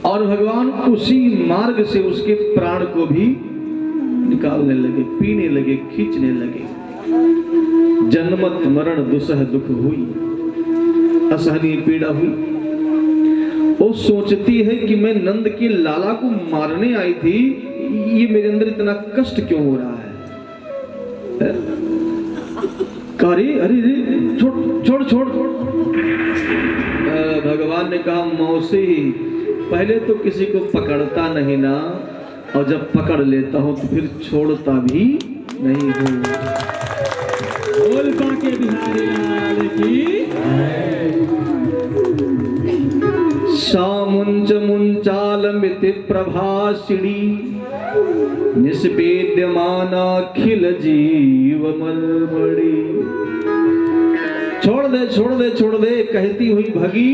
और भगवान उसी मार्ग से उसके प्राण को भी निकालने लगे, पीने लगे, खींचने लगे। जन्मत मरण दुसह दुख हुई, असहनीय पीड़ा हुई। वो सोचती है कि मैं नंद के लाला को मारने आई थी, ये मेरे अंदर इतना कष्ट क्यों हो रहा है? अरे अरे छोड़ छोड़ छोड़। भगवान ने कहा, मौसी पहले तो किसी को पकड़ता नहीं ना, और जब पकड़ लेता हूं तो फिर छोड़ता भी नहीं हूं। बोल बाके बिहारी लाल की। सामुंच मुंचालमिति प्रभासिणी, निष्पेद्यमाना खिल जीव मलमणि। छोड़ दे छोड़ दे छोड़ दे कहती हुई भगी,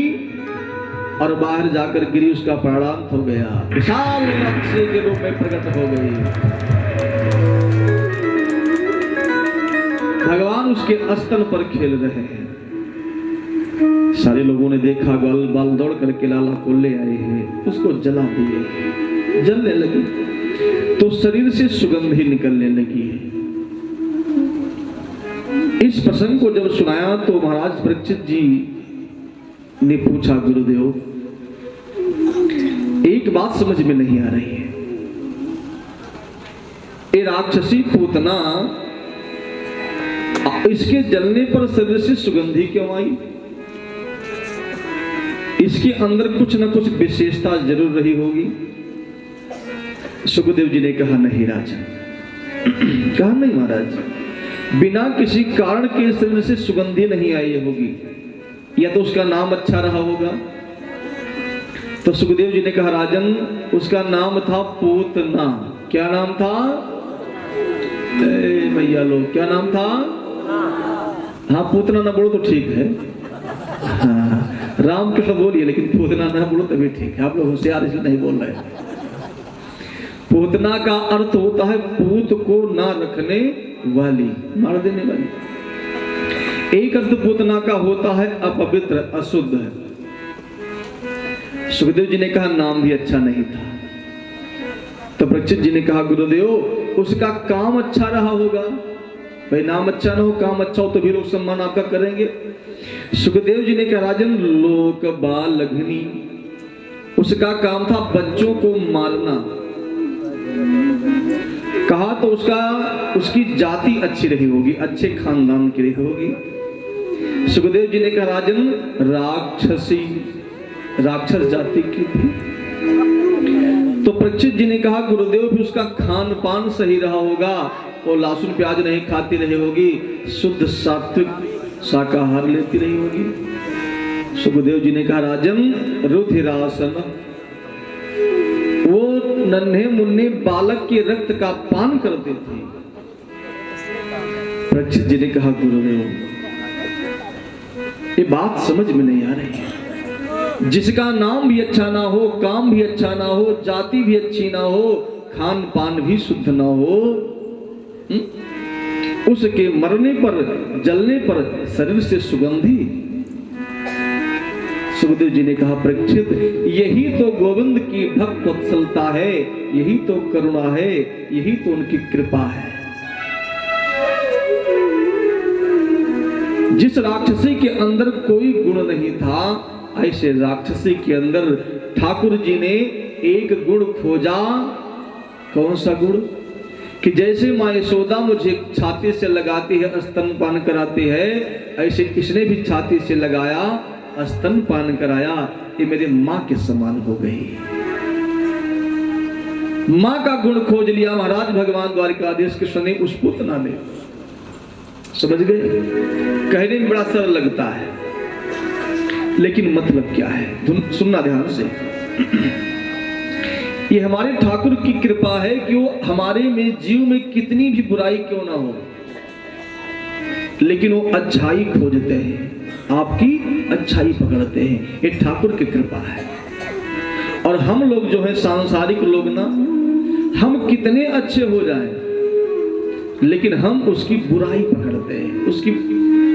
और बाहर जाकर गिरी, उसका प्राणांत हो गया। विशाल अक्षय के रूप में प्रकट हो गई। भगवान उसके स्तन पर खेल रहे हैं। सारे लोगों ने देखा, ग्वाल बाल दौड़ करके लाला को ले आए हैं, उसको जला दिए। जलने लगी तो शरीर से सुगंध ही निकलने लगी है। इस प्रसंग को जब सुनाया तो महाराज परीक्षित जी ने पूछा, गुरुदेव एक बात समझ में नहीं आ रही है, ये राक्षसी पूतना इसके जलने पर शरीर से सुगंधी क्यों आई? इसके अंदर कुछ न कुछ विशेषता जरूर रही होगी। सुखदेव जी ने कहा, नहीं राजा। कहा, नहीं महाराज, बिना किसी कारण के शरीर से सुगंधी नहीं आई होगी, या तो उसका नाम अच्छा रहा होगा। तो सुखदेव जी ने कहा, राजन उसका नाम था पूतना। क्या नाम था? भैया लोग, क्या नाम था? हाँ, पूतना ना बोलो तो ठीक है। हाँ, राम कृष्ण बोलिए, लेकिन पूतना ना बोलो तभी ठीक है। आप लोग होशियार इसलिए नहीं बोल रहे। पूतना का अर्थ होता है पूत को ना रखने वाली, मार देने वाली। एक अर्थ पूतना का होता है अपवित्र, अशुद्ध। सुखदेव जी ने कहा, नाम भी अच्छा नहीं था। तो परीक्षित जी ने कहा, गुरुदेव उसका काम अच्छा रहा होगा। भाई नाम अच्छा ना हो, काम अच्छा हो तो भी लोग सम्मान आपका करेंगे। सुखदेव जी ने कहा, राजन लोक बाल लघनी, उसका काम था बच्चों को मारना। कहा तो उसकी जाति अच्छी रही होगी, अच्छे खानदान की रही होगी। सुखदेव जी ने कहा, राजन राक्षसी, राक्षस जाति की थी। तो परीक्षित जी ने कहा, गुरुदेव भी उसका खान पान सही रहा होगा, वो लहसुन प्याज नहीं खाती रही होगी, शुद्ध सात्विक शाकाहार लेती रही होगी। सुखदेव जी ने कहा, राजन रुधिरासन, वो नन्हे मुन्ने बालक के रक्त का पान करते थे। परीक्षित जी ने कहा, गुरुदेव ये बात समझ में नहीं आ रही है। जिसका नाम भी अच्छा ना हो, काम भी अच्छा ना हो, जाति भी अच्छी ना हो, खान पान भी शुद्ध ना हो, उसके मरने पर, जलने पर शरीर से सुगंधी। सुखदेव जी ने कहा, परीक्षित यही तो गोविंद की भक्त वत्सलता है, यही तो करुणा है, यही तो उनकी कृपा है। जिस राक्षसी के अंदर कोई गुण नहीं था, ऐसे राक्षसी के अंदर ठाकुर जी ने एक गुण खोजा। कौन सा गुण? कि जैसे माँ यशोदा मुझे छाती से लगाती है, स्तनपान कराती है, ऐसे इसने भी छाती से लगाया, स्तनपान कराया। ये मेरे माँ के समान हो गई। माँ का गुण खोज लिया महाराज भगवान द्वारिकाधीश कृष्ण ने उस पूतना ने। समझ गए? कहने में बड़ा सरल लगता है, लेकिन मतलब क्या है सुनना ध्यान से। ये हमारे ठाकुर की कृपा है कि वो हमारे में जीव में कितनी भी बुराई क्यों ना हो, लेकिन वो अच्छाई खोजते हैं, आपकी अच्छाई पकड़ते हैं। ये ठाकुर की कृपा है। और हम लोग जो है सांसारिक लोग ना, हम कितने अच्छे हो जाएं, लेकिन हम उसकी बुराई पकड़ते हैं, उसकी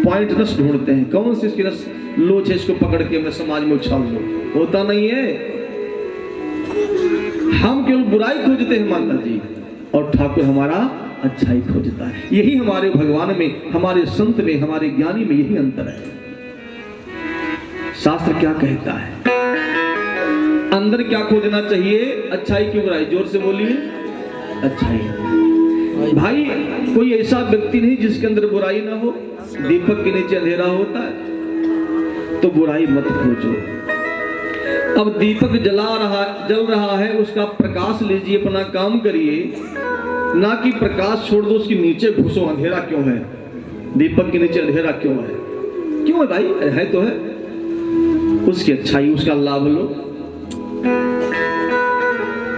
पॉइंट नस ढूंढते हैं। कौन सी इसकी नस लोच है, इसको पकड़ के मैं समाज में उछाल दूं। होता नहीं है। हम केवल बुराई खोजते हैं माता जी, और ठाकुर हमारा अच्छाई खोजता है। यही हमारे भगवान में, हमारे संत में, हमारे ज्ञानी में यही अंतर है। शास्त्र क्या कहता है, अंदर क्या खोजना चाहिए? अच्छाई की बुराई? जोर से बोलिए, अच्छाई। भाई कोई ऐसा व्यक्ति नहीं जिसके अंदर बुराई ना हो। दीपक के नीचे अंधेरा होता है, तो बुराई मत खोजो। अब दीपक जल रहा है, उसका प्रकाश लीजिए, अपना काम करिए, ना कि प्रकाश छोड़ दो उसके नीचे घुसो। अंधेरा क्यों है? दीपक के नीचे अंधेरा क्यों है? क्यों है भाई? है तो है। उसकी अच्छाई, उसका लाभ लो।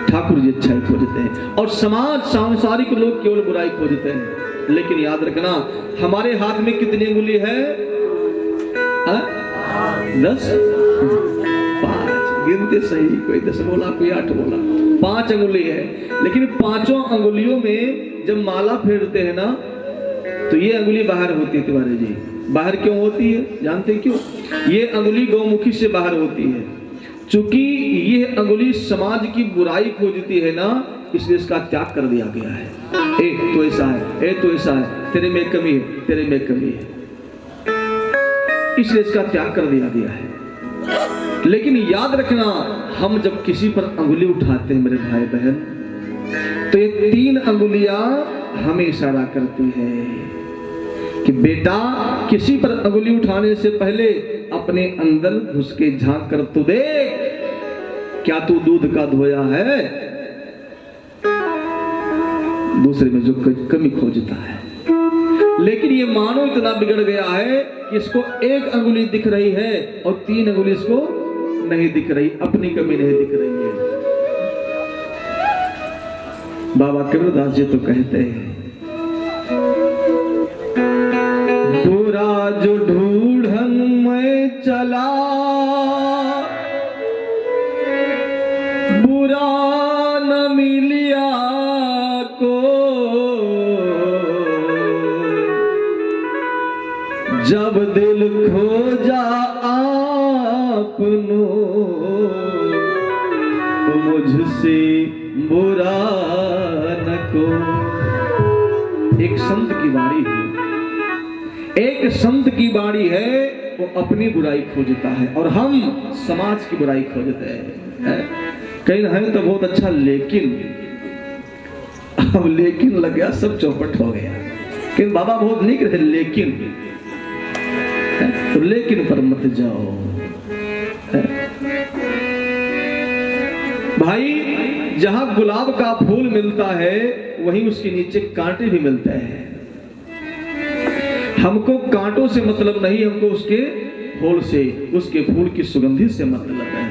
ठाकुर जी अच्छाई खोजते हैं, और समाज, सांसारिक लोग केवल बुराई खोजते हैं। लेकिन याद रखना, हमारे हाथ में कितनी उंगली है? 10? 5। गिनते सही, कोई 10 बोला, कोई 8 बोला। 5 अंगुली है, लेकिन 5 अंगुलियों में जब माला फेरते हैं ना, तो ये अंगुली बाहर होती है। तिवारी जी, बाहर क्यों होती है? जानते क्यों? ये अंगुली गौमुखी से बाहर होती है। चूंकि ये अंगुली समाज की बुराई खोजती है ना, इसलिए इसका त्याग कर दिया गया है। ए तो ऐसा है, ए तो ऐसा है, तेरे में कमी है, तेरे में कमी है, इसलिए इसका त्याग कर दिया गया है। लेकिन याद रखना, हम जब किसी पर अंगुली उठाते हैं मेरे भाई बहन, तो ये 3 अंगुलियां हमें इशारा करती है कि बेटा, किसी पर अंगुली उठाने से पहले अपने अंदर घुस के झांक कर तो देख, क्या तू दूध का धोया है? दूसरे में जो कमी खोजता है। लेकिन ये मानो इतना बिगड़ गया है कि इसको 1 अंगुली दिख रही है और 3 अंगुली इसको नहीं दिख रही, अपनी कमी नहीं दिख रही है। बाबा कबीरदास जी तो कहते हैं, बुरा जो ढूंढन में चला, बुरा न मिलिया को, जब दिल खोजा आपनो, तो मुझसे बुरा न को। एक संत की बाणी है, एक संत की बाणी है, वो अपनी बुराई खोजता है, और हम समाज की बुराई खोजते हैं। कहीं है तो बहुत अच्छा, लेकिन अब लेकिन लग गया, सब चौपट हो गया। लेकिन बाबा बहुत निक रहे, लेकिन तो लेकिन पर मत जाओ। भाई जहां गुलाब का फूल मिलता है, वहीं उसके नीचे कांटे भी मिलते हैं। हमको कांटों से मतलब नहीं, हमको उसके फूल से, उसके फूल की सुगंधी से मतलब है।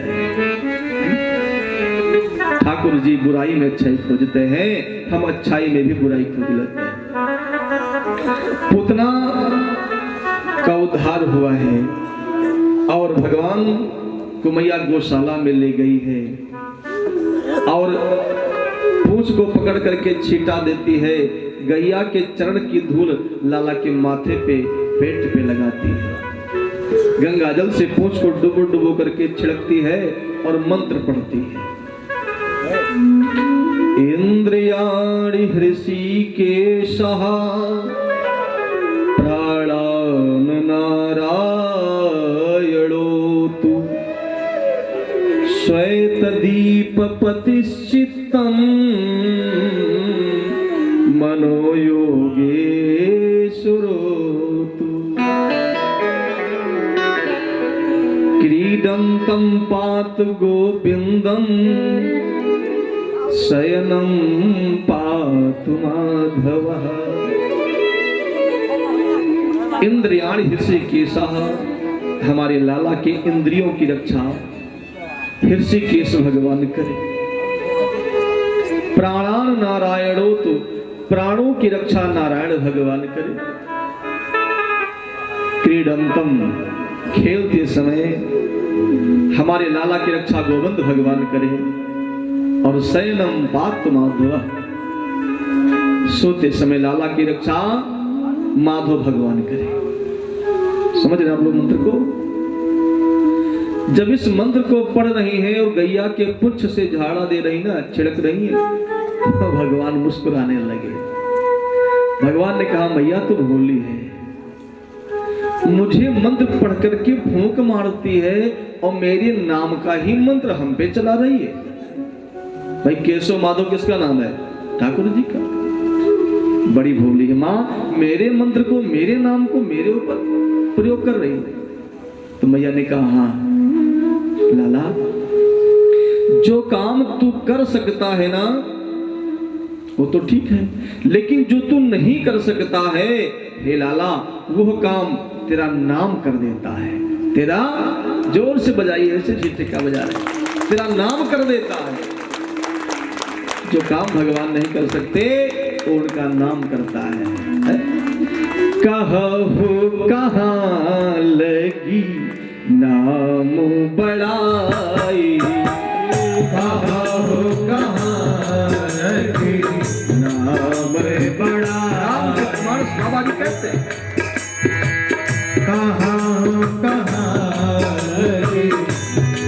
ठाकुर जी बुराई में अच्छाई खोजते हैं, हम अच्छाई में भी बुराई खोज लेते हैं। पूतना का उद्धार हुआ है, और भगवान को मैया गौशाला में ले गई है, और पूंछ को पकड़ करके छींटा देती है। गैया के चरण की धूल लाला के माथे पे, पेट पे लगाती है। गंगा जल से पूंछ को डुबो डुबो करके छिड़कती है और मंत्र पढ़ती है। इंद्रियाणि हृषिकेशः प्राणान् नारायणोतु श्वेतदीपपतिश्चित्तं मनोयोगेश्वरोतु क्रीडन्तं पातु गोविन्दं शयनं पातु माधवः। इंद्रियाणि हृषिकेशः, हमारे लाला के इंद्रियों की रक्षा हृषिकेश भगवान करे। प्राणान नारायणो, तो प्राणों की रक्षा नारायण भगवान करे। क्रीडंतम, खेलते समय हमारे लाला की रक्षा गोविंद भगवान करे। और शयनम पातु माधव, सोते समय लाला की रक्षा माधव भगवान करे। समझ रहे आप लोग मंत्र को? जब इस मंत्र को पढ़ रही हैं और गैया के पुच्छ से झाड़ा दे रही ना, छिड़क रही है, तो भगवान मुस्कुराने लगे। भगवान ने कहा मैया तू भोली है, मुझे मंत्र पढ़ करके फूंक मारती है और मेरे नाम का ही मंत्र हम पे चला रही है। भाई केशव माधव किसका नाम है? ठाकुर जी का। बड़ी भोली है माँ, मेरे मंत्र को, मेरे नाम को मेरे ऊपर प्रयोग कर रही है। तो मैया ने कहा हाँ लाला, जो काम तू कर सकता है ना वो तो ठीक है, लेकिन जो तू नहीं कर सकता है हे लाला, वो काम तेरा नाम कर देता है। तेरा, जोर से बजाइए, ऐसे झिटका बजा रहे, तेरा नाम कर देता है। जो काम भगवान नहीं कर सकते तो उनका नाम करता है। कहू कहाँ लगी नाम बड़ाई, कहू कहाँ लगी नाम बड़ाई। बाबा जी कहते हैं कहाँ कहाँ लगी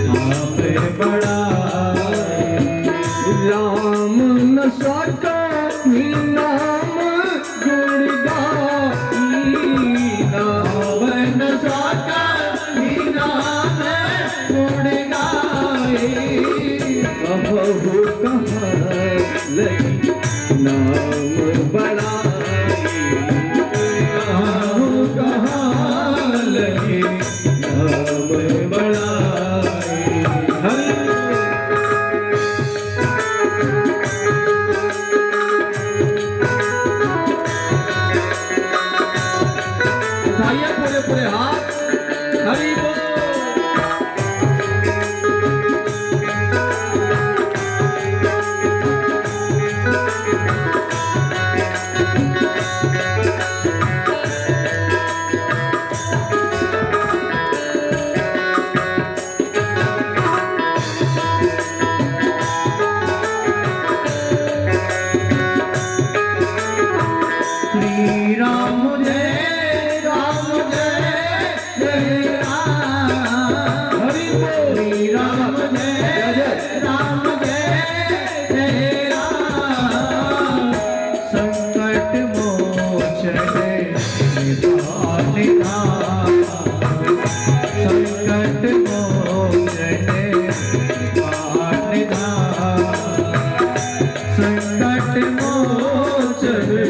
नाम बड़ाई, राम न सका नाम गुण गाई, राम न सका नाम गुण गाई, कहू कहाँ लगी नाम बड़ाई, कहू कहाँ लगी नाम बड़ाई। पूरे पूरे हाथ, हरि बोल। श्री राम जय राम जय जय राम, हरि बोल। श्री राम जय जय राम जय जय राम, संकट मोचने निधान धाम, संकट मोचने निधान धाम, संकट मोचने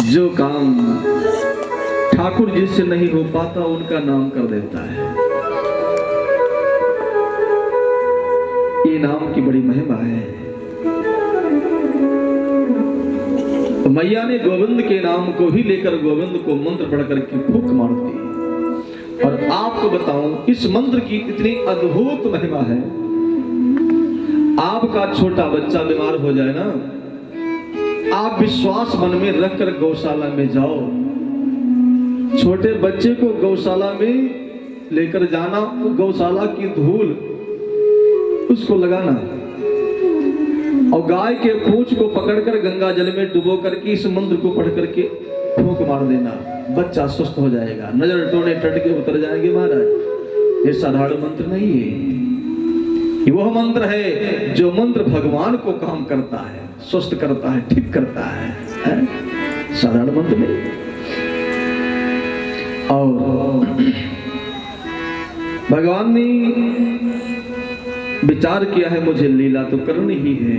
जो काम ठाकुर जी से नहीं हो पाता उनका नाम कर देता है। ये नाम की बड़ी महिमा है। तो मैया ने गोविंद के नाम को ही लेकर गोविंद को मंत्र पढ़ करके फूंक मार दी। और आपको बताऊं, इस मंत्र की इतनी अद्भुत महिमा है। आपका छोटा बच्चा बीमार हो जाए ना, आप विश्वास मन में रखकर गौशाला में जाओ, छोटे बच्चे को गौशाला में लेकर जाना, गौशाला की धूल उसको लगाना और गाय के पूंछ को पकड़कर गंगा जल में डुबो करके इस मंत्र को पढ़ करके फूंक मार देना, बच्चा स्वस्थ हो जाएगा, नजर टोने टटके उतर जाएंगे महाराज। ये साधारण मंत्र नहीं है, वह मंत्र है जो मंत्र भगवान को काम करता है, स्वस्थ करता है, ठीक करता है? साधारण मंत्र नहीं। और भगवान ने विचार किया है मुझे लीला तो करनी ही है,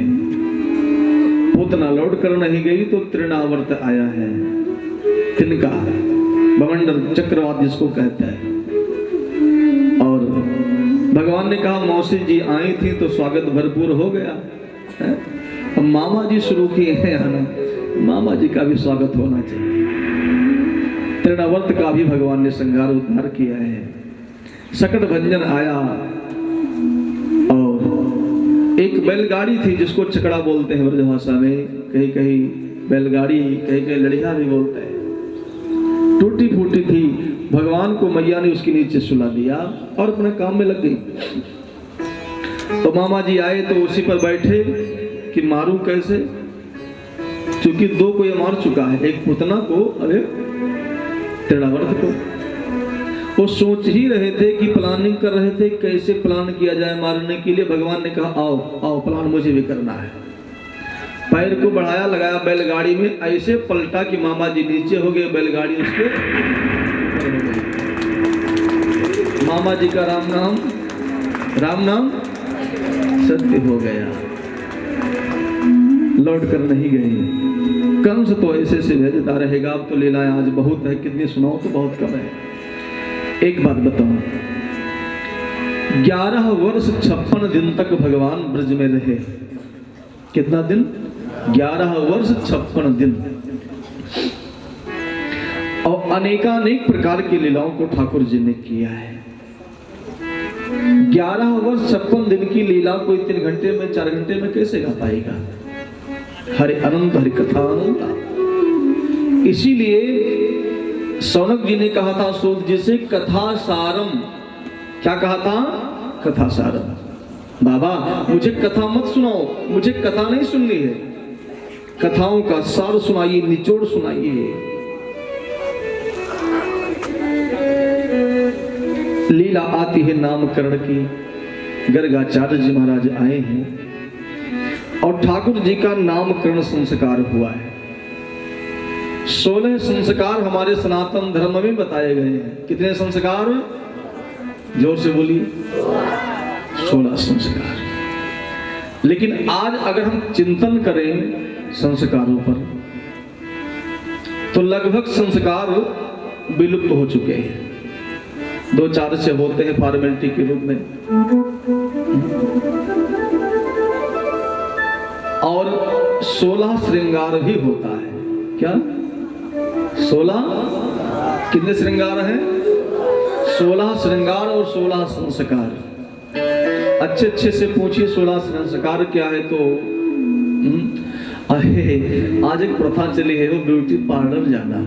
पूतना लौट कर नहीं गई तो तृणावर्त आया है, तिनका बमंडल चक्रवात जिसको कहता है। और भगवान ने कहा मौसी जी आई थी तो स्वागत भरपूर हो गया है? अब मामा जी शुरू किए हैं आना, मामा जी का भी स्वागत होना चाहिए। तृणावर्त का भी भगवान ने संहार उद्धार किया है। सकट भंजन आया और एक बैलगाड़ी थी जिसको चकड़ा बोलते हैं ब्रजभाषा में, कहीं कहीं बैलगाड़ी, कहीं कहीं लड़िया भी बोलते हैं, टूटी फूटी थी। भगवान को मैया ने उसके नीचे सुला दिया और अपने काम में लग गई। तो मामा जी आए तो उसी पर बैठे कि मारूं कैसे, क्योंकि दो को ये मार चुका है, एक पुतना को और एक तृणावर्त को। वो सोच ही रहे थे कि प्लानिंग कर रहे थे कैसे प्लान किया जाए मारने के लिए। भगवान ने कहा आओ आओ, प्लान मुझे भी करना है। पैर को बढ़ाया, लगाया बैलगाड़ी में, ऐसे पलटा कि मामा जी नीचे हो गए, बैलगाड़ी उसके ऊपर हो गई। मामा जी का राम नाम सत्य हो गया, लौट कर नहीं गई। कंस तो ऐसे से भेजता रहेगा। अब तो लीलाएं आज बहुत है, कितनी सुनाओ तो बहुत कम है। एक बात बताओ, 11 वर्ष 56 दिन तक भगवान ब्रज में रहे। कितना दिन? 11 वर्ष 56 दिन। और अनेकानेक प्रकार की लीलाओं को ठाकुर जी ने किया है। 11 वर्ष 56 दिन की लीला कोई 3 घंटे में 4 घंटे में कैसे गा पाएगा? हरि अनंत हरि कथा अनंत। इसीलिए सौनक जी ने कहा था सूत जी से, कथा सारम। क्या कहा था? कथा सारम। बाबा मुझे कथा मत सुनाओ, मुझे कथा नहीं सुननी है, कथाओं का सार सुनाइए, निचोड़ सुनाइए। लीला आती है नामकरण की। गर्गाचार्य जी महाराज आए हैं और ठाकुर जी का नामकरण संस्कार हुआ है। 16 संस्कार हमारे सनातन धर्म में बताए गए हैं। कितने संस्कार? जोर से बोलिए। 16 संस्कार। लेकिन आज अगर हम चिंतन करें संस्कारों पर तो लगभग संस्कार विलुप्त हो चुके हैं। 2-4 से होते हैं फॉर्मेलिटी के रूप में, और 16 श्रृंगार भी होता है। क्या 16? कितने श्रृंगार हैं? 16 श्रृंगार और 16 संस्कार। अच्छे से पूछिए 16 संस्कार क्या है तो आज एक प्रथा चली है, वो ब्यूटी पार्लर जाना।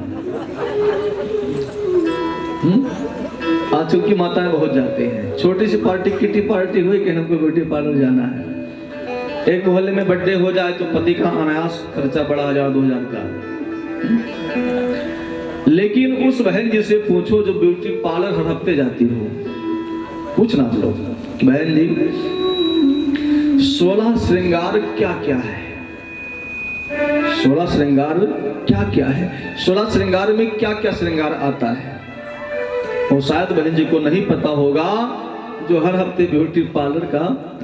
आज की माताएं बहुत जाते हैं। छोटी सी पार्टी, किटी पार्टी हुई कि हमको ब्यूटी पार्लर जाना है। एक मोहल्ले में बर्थडे हो जाए तो पति का अनायास खर्चा बड़ा 1000-2000 का। लेकिन उस बहन जी से पूछो जो ब्यूटी पार्लर हर हफ्ते जाती हो, पूछना आप लोग, बहन जी 16 श्रृंगार क्या क्या है? 16 श्रृंगार क्या क्या है? 16 श्रृंगार में क्या क्या श्रृंगार आता है? और शायद बहन जी को नहीं पता होगा जो हर हफ्ते ब्यूटी पार्लर का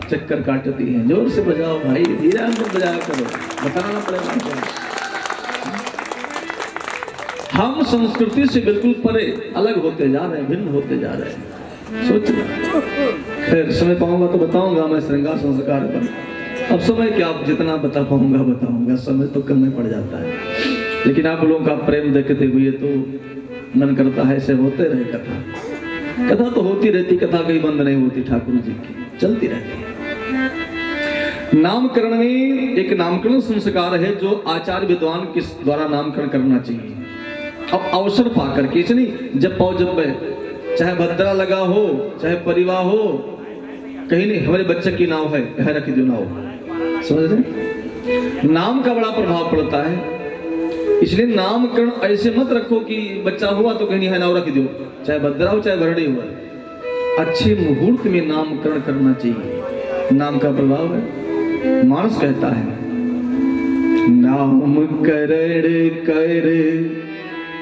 चक्कर काटती हैं। जोर से बजाओ भाई, धीरे अंदर बजाया करो, बताना पड़ेगा। हम संस्कृति से बिल्कुल परे अलग होते जा रहे हैं, भिन्न होते जा रहे हैं। सोच खैर समय पाऊंगा तो बताऊंगा मैं श्रृंगार संस्कार पर। अब समय क्या, आप जितना बता पाऊंगा बताऊंगा, समय तो कम में पड़ जाता है। लेकिन आप लोगों का प्रेम देखते हुए तो मन करता है ऐसे होते रहे। कथा तो होती रहती, कथा कहीं बंद नहीं होती, ठाकुर जी की चलती रहती है। नामकरण में एक नामकरण संस्कार है जो आचार्य विद्वान के द्वारा नामकरण करना चाहिए। अब अवसर पाकर के नहीं, जब पाओ जब चाहे भद्रा लगा हो चाहे परिवार हो, कहीं नहीं हमारे बच्चे की नाव है रख दो नाव। समझ रहे? नाम का बड़ा प्रभाव पड़ता है। इसलिए नामकरण ऐसे मत रखो कि बच्चा हुआ तो कहीं है नाव रख दो, चाहे भद्रा हो चाहे भरड़ी हुआ। अच्छे मुहूर्त में नामकरण करना चाहिए। नाम का प्रभाव है। मानस कहता है नामकरण कर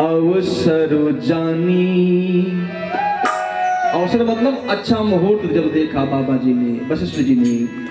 अवसर जानी। अवसर मतलब अच्छा मुहूर्त जब देखा बाबा जी ने, वशिष्ठ जी ने,